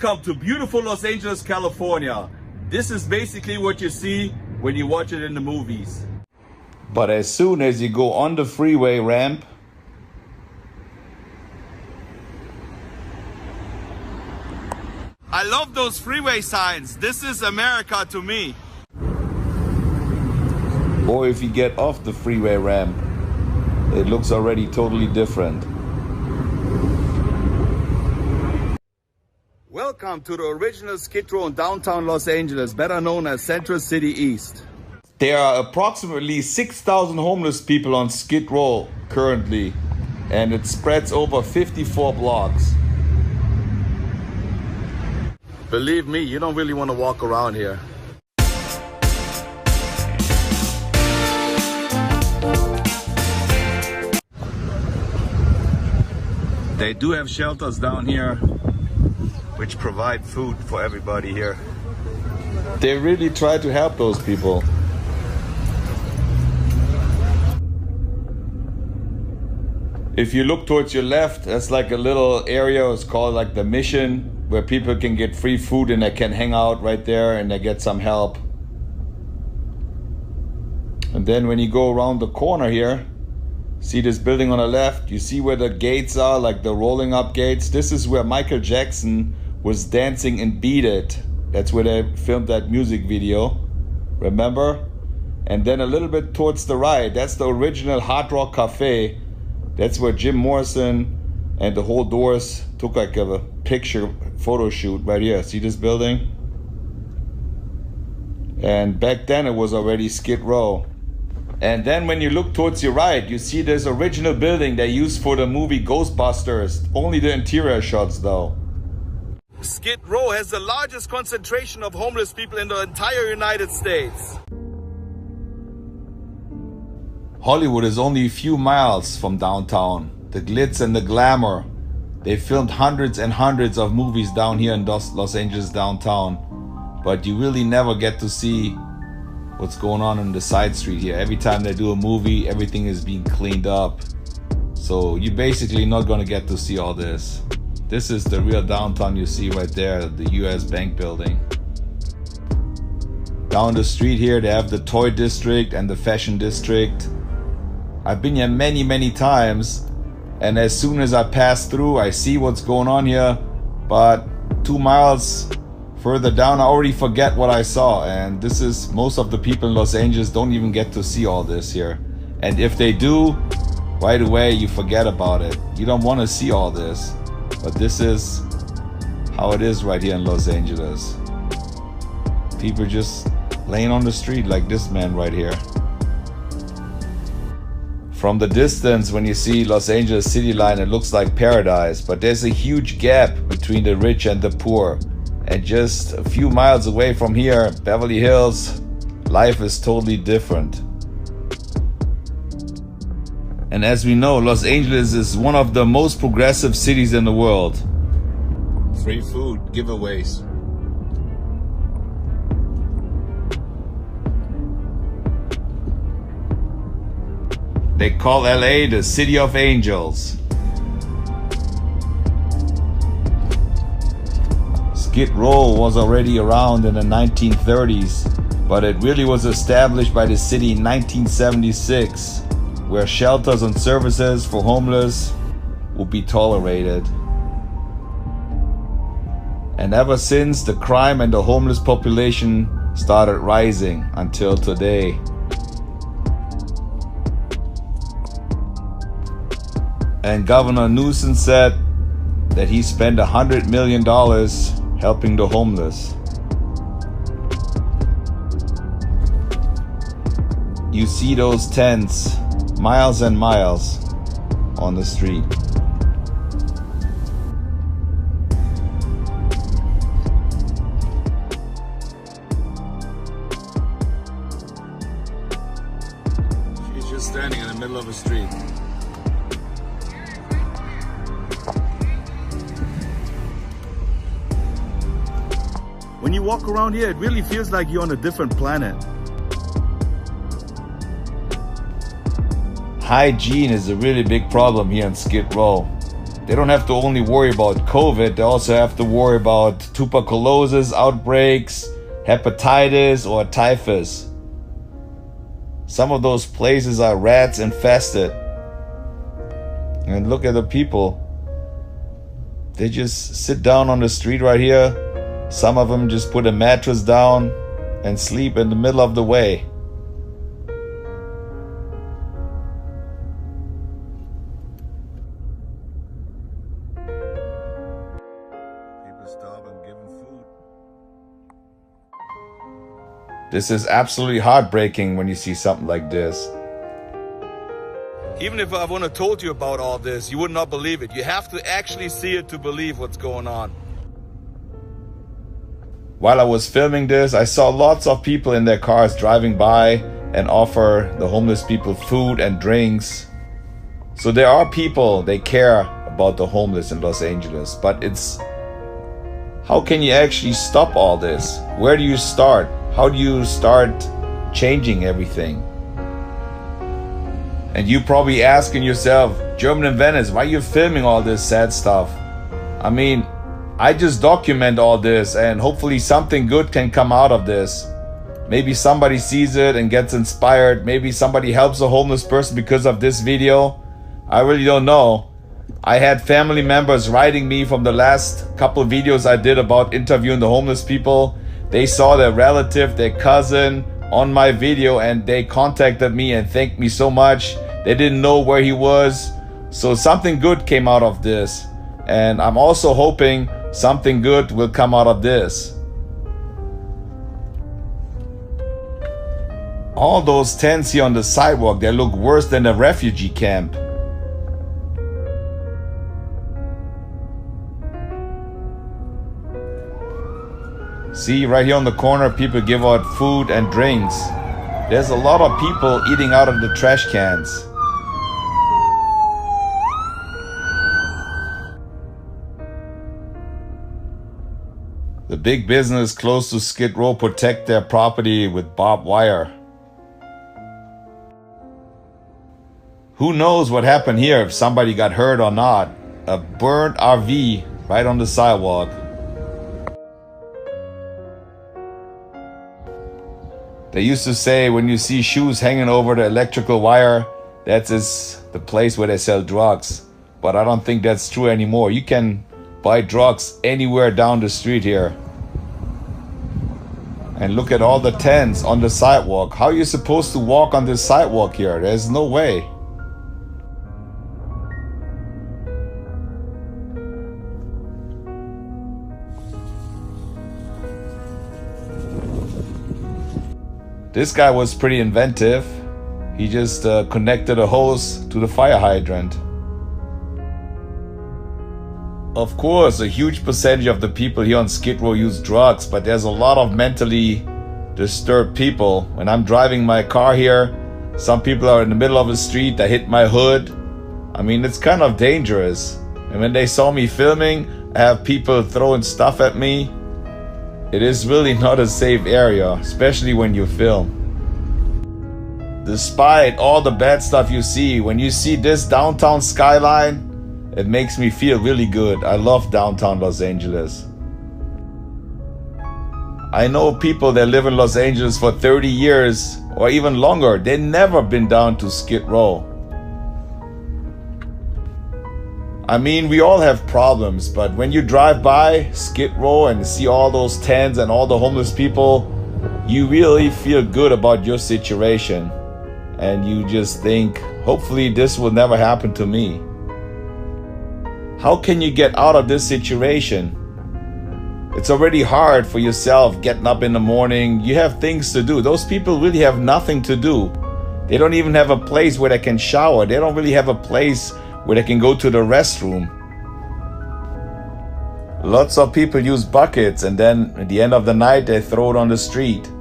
Welcome to beautiful Los Angeles, California. This is basically what you see when you watch it in the movies. But as soon as you go on the freeway ramp, I love those freeway signs. This is America to me. or if you get off the freeway ramp, it looks already totally different. Welcome to the original Skid Row in downtown Los Angeles, better known as Central City East. There are approximately 6,000 homeless people on Skid Row currently, and it spreads over 54 blocks. Believe me, you don't really want to walk around here. They do have shelters down here which provide food for everybody here. They really try to help those people. If you look towards your left, that's like a little area, it's called like the Mission, where people can get free food and they can hang out right there and they get some help. And then when you go around the corner here, see this building on the left, you see where the gates are, like the rolling up gates. This is where Michael Jackson was dancing in Beat It. That's where they filmed that music video, remember? And then a little bit towards the right, that's the original Hard Rock Cafe. That's where Jim Morrison and the whole Doors took like a picture photo shoot right here. See this building? And back then it was already Skid Row. And then when you look towards your right, you see this original building they used for the movie Ghostbusters. Only the interior shots though. Skid Row has the largest concentration of homeless people in the entire United States. Hollywood is only a few miles from downtown. The glitz and the glamour. They filmed hundreds and hundreds of movies down here in Los Angeles downtown. But you really never get to see what's going on the side street here. Every time they do a movie, everything is being cleaned up. So you're basically not gonna get to see all this. This is the real downtown you see right there, the US Bank building. Down the street here, they have the toy district and the fashion district. I've been here many times, and as soon as I pass through, I see what's going on here. But 2 miles further down, I already forget what I saw. And this is, most of the people in Los Angeles don't even get to see all this here. And if they do, right away you forget about it. You don't want to see all this. But this is how it is right here in Los Angeles. People just laying on the street like this man right here. From the distance, when you see Los Angeles city line, it looks like paradise, but there's a huge gap between the rich and the poor. And just a few miles away from here, Beverly Hills, life is totally different. And as we know, Los Angeles is one of the most progressive cities in the world. Free food, giveaways. They call LA the City of Angels. Skid Row was already around in the 1930s, but it really was established by the city in 1976, where shelters and services for homeless would be tolerated. And ever since, the crime and the homeless population started rising until today. And Governor Newsom said that he spent $100 million helping the homeless. You see those tents miles and miles on the street. She's just standing in the middle of a street. When you walk around here, it really feels like you're on a different planet. Hygiene is a really big problem here in Skid Row. they don't have to only worry about COVID, they also have to worry about tuberculosis outbreaks, hepatitis, or typhus. Some of those places are rats infested. And look at the people. They just sit down on the street right here. Some of them just put a mattress down and sleep in the middle of the way. People starving, giving food. This is absolutely heartbreaking when you see something like this. Even if I wouldn't have told you about all this, you would not believe it. You have to actually see it to believe what's going on. While I was filming this, I saw lots of people in their cars driving by and offer the homeless people food and drinks. So there are people, they care about the homeless in Los Angeles, but it's, how can you actually stop all this? Where do you start? How do you start changing everything? And you probably asking yourself, German in Venice, why are you filming all this sad stuff? I mean, I just document all this and hopefully something good can come out of this. Maybe somebody sees it and gets inspired. Maybe somebody helps a homeless person because of this video. I really don't know. I had family members writing me from the last couple of videos I did about interviewing the homeless people. They saw their relative, their cousin on my video and they contacted me and thanked me so much. They didn't know where he was. So something good came out of this. And I'm also hoping something good will come out of this. All those tents here on the sidewalk, they look worse than a refugee camp. See, right here on the corner, people give out food and drinks. There's a lot of people eating out of the trash cans. The big business close to Skid Row protect their property with barbed wire. Who knows what happened here, if somebody got hurt or not. A burnt RV right on the sidewalk. They used to say when you see shoes hanging over the electrical wire, that's the place where they sell drugs. But I don't think that's true anymore. You can buy drugs anywhere down the street here. And look at all the tents on the sidewalk. How are you supposed to walk on this sidewalk here? There's no way. This guy was pretty inventive. He just connected a hose to the fire hydrant. Of course, a huge percentage of the people here on Skid Row use drugs, but there's a lot of mentally disturbed people. When I'm driving my car here, some people are in the middle of the street, they hit my hood. I mean, it's kind of dangerous. And when they saw me filming, I have people throwing stuff at me. It is really not a safe area, especially when you film. Despite all the bad stuff you see, when you see this downtown skyline, it makes me feel really good. I love downtown Los Angeles. I know people that live in Los Angeles for 30 years or even longer. They've never been down to Skid Row. I mean, we all have problems, but when you drive by Skid Row and see all those tents and all the homeless people, you really feel good about your situation. And you just think, hopefully this will never happen to me. How can you get out of this situation? It's already hard for yourself getting up in the morning. You have things to do. Those people really have nothing to do. They don't even have a place where they can shower. They don't really have a place where they can go to the restroom. Lots of people use buckets and then at the end of the night they throw it on the street.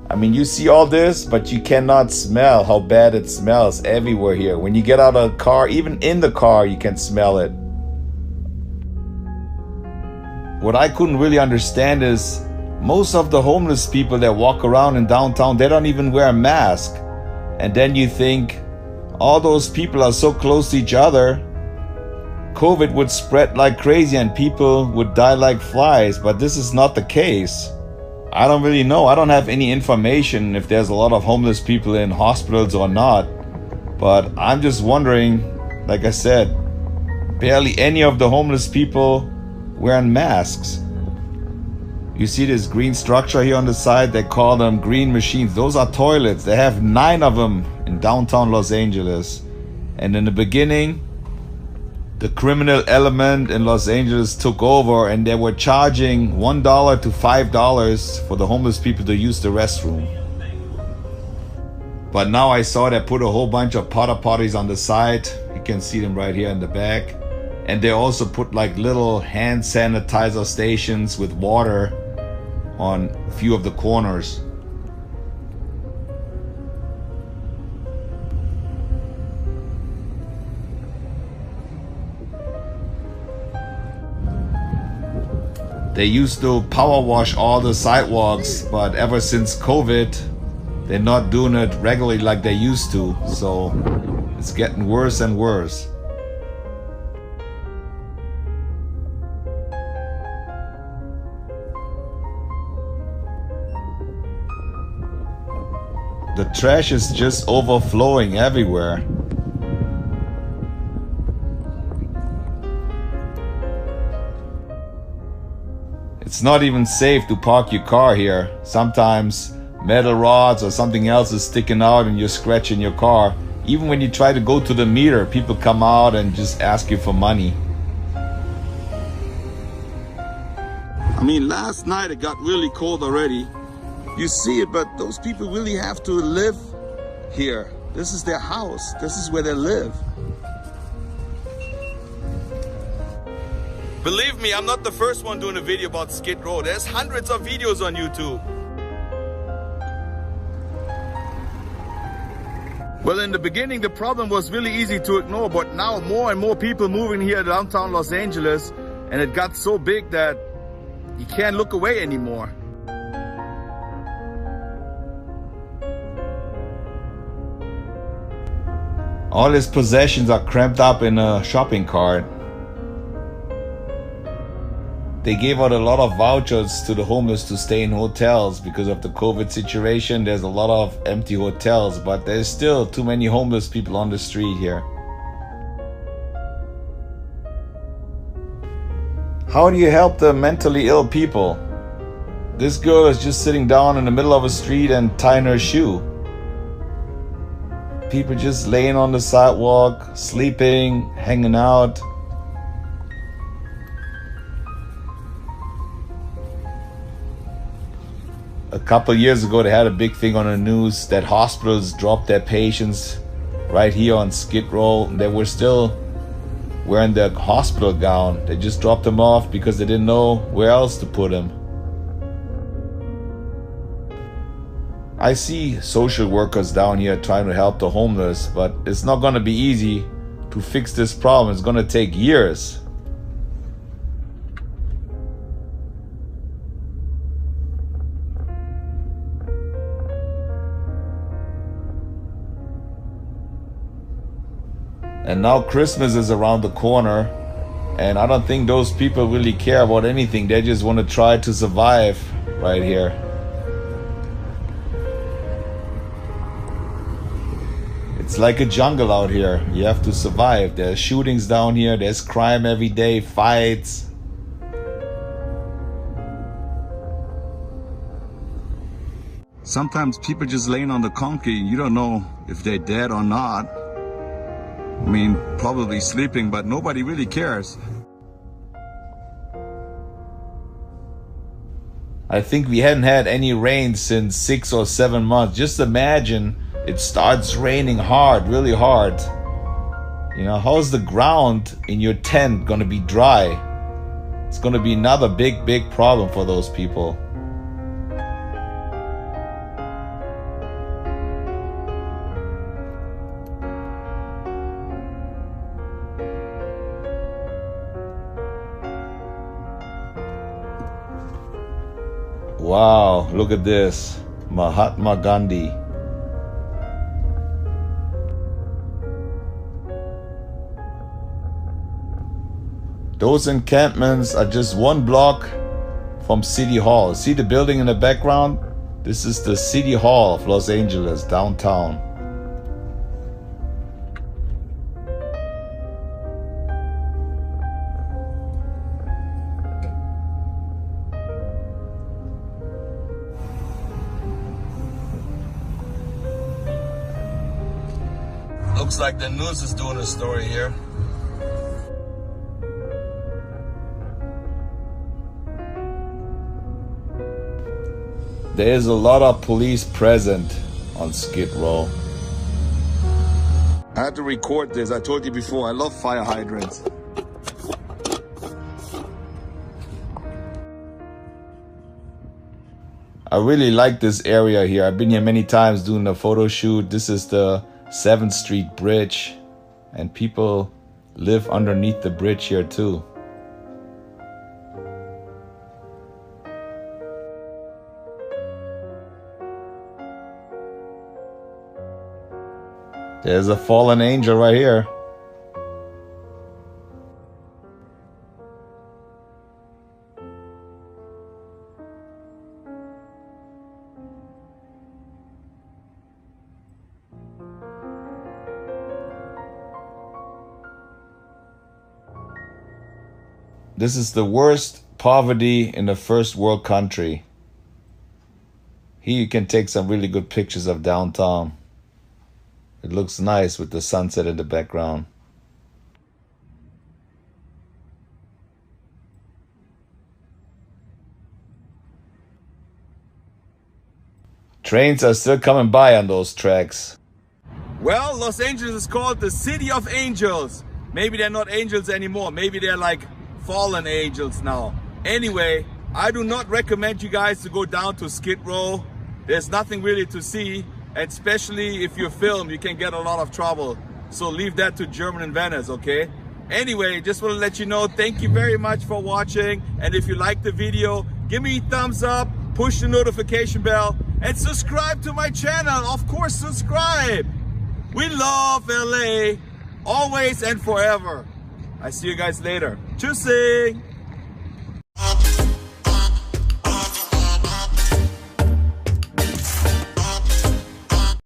I mean, you see all this, but you cannot smell how bad it smells everywhere here. When you get out of the car, even in the car, you can smell it. What I couldn't really understand is most of the homeless people that walk around in downtown, they don't even wear a mask. And then you think, all those people are so close to each other. COVID would spread like crazy and people would die like flies, but this is not the case. I don't really know. I don't have any information if there's a lot of homeless people in hospitals or not. But I'm just wondering, like I said, barely any of the homeless people wearing masks. You see this green structure here on the side? They call them green machines. Those are toilets. They have 9 of them in downtown Los Angeles. And in the beginning, the criminal element in Los Angeles took over and they were charging $1 to $5 for the homeless people to use the restroom. But now I saw they put a whole bunch of porta potties on the side. You can see them right here in the back. And they also put like little hand sanitizer stations with water on a few of the corners. They used to power wash all the sidewalks, but ever since COVID, they're not doing it regularly like they used to. So it's getting worse and worse. The trash is just overflowing everywhere. It's not even safe to park your car here. Sometimes metal rods or something else is sticking out and you're scratching your car. Even when you try to go to the meter, people come out and just ask you for money. I mean, last night it got really cold already. You see it, but those people really have to live here. This is their house. This is where they live. Believe me, I'm not the first one doing a video about Skid Row. There's hundreds of videos on YouTube. Well, in the beginning, the problem was really easy to ignore, but now more and more people moving here to downtown Los Angeles, and it got so big that you can't look away anymore. All his possessions are cramped up in a shopping cart. They gave out a lot of vouchers to the homeless to stay in hotels because of the COVID situation. There's a lot of empty hotels, but there's still too many homeless people on the street here. How do you help the mentally ill people? This girl is just sitting down in the middle of a street and tying her shoe. People just laying on the sidewalk, sleeping, hanging out. A couple years ago, they had a big thing on the news that hospitals dropped their patients right here on Skid Row. They were still wearing their hospital gown. They just dropped them off because they didn't know where else to put them. I see social workers down here trying to help the homeless, but it's not going to be easy to fix this problem. It's going to take years. And now Christmas is around the corner, and I don't think those people really care about anything. They just want to try to survive right here. It's like a jungle out here. You have to survive. There's shootings down here. There's crime every day, fights. Sometimes people just laying on the concrete. You don't know if they're dead or not. I mean, probably sleeping, but nobody really cares. I think we hadn't had any rain since 6 or 7 months. Just imagine it starts raining hard, really hard. You know, how's the ground in your tent gonna be dry? It's gonna be another big problem for those people. Wow, look at this. Mahatma Gandhi. Those encampments are just one block from City Hall. See the building in the background? This is the City Hall of Los Angeles, downtown. Looks like the news is doing a story here. There is a lot of police present on Skid Row. I had to record this. I told you before, I love fire hydrants. I really like this area here. I've been here many times doing a photo shoot. This is the 7th Street Bridge, and people live underneath the bridge here too. There's a fallen angel right here. This is the worst poverty in a first world country. Here you can take some really good pictures of downtown. It looks nice with the sunset in the background. Trains are still coming by on those tracks. Well, Los Angeles is called the City of Angels. Maybe they're not angels anymore. Maybe they're like fallen angels now. Anyway, I do not recommend you guys to go down to Skid Row. There's nothing really to see. And especially if you film, you can get a lot of trouble. So leave that to German and Venice, okay? Anyway, just want to let you know, thank you very much for watching. And if you like the video, give me a thumbs up, push the notification bell, and subscribe to my channel. Of course, subscribe. We love LA, always and forever. I see you guys later. Tschüssing.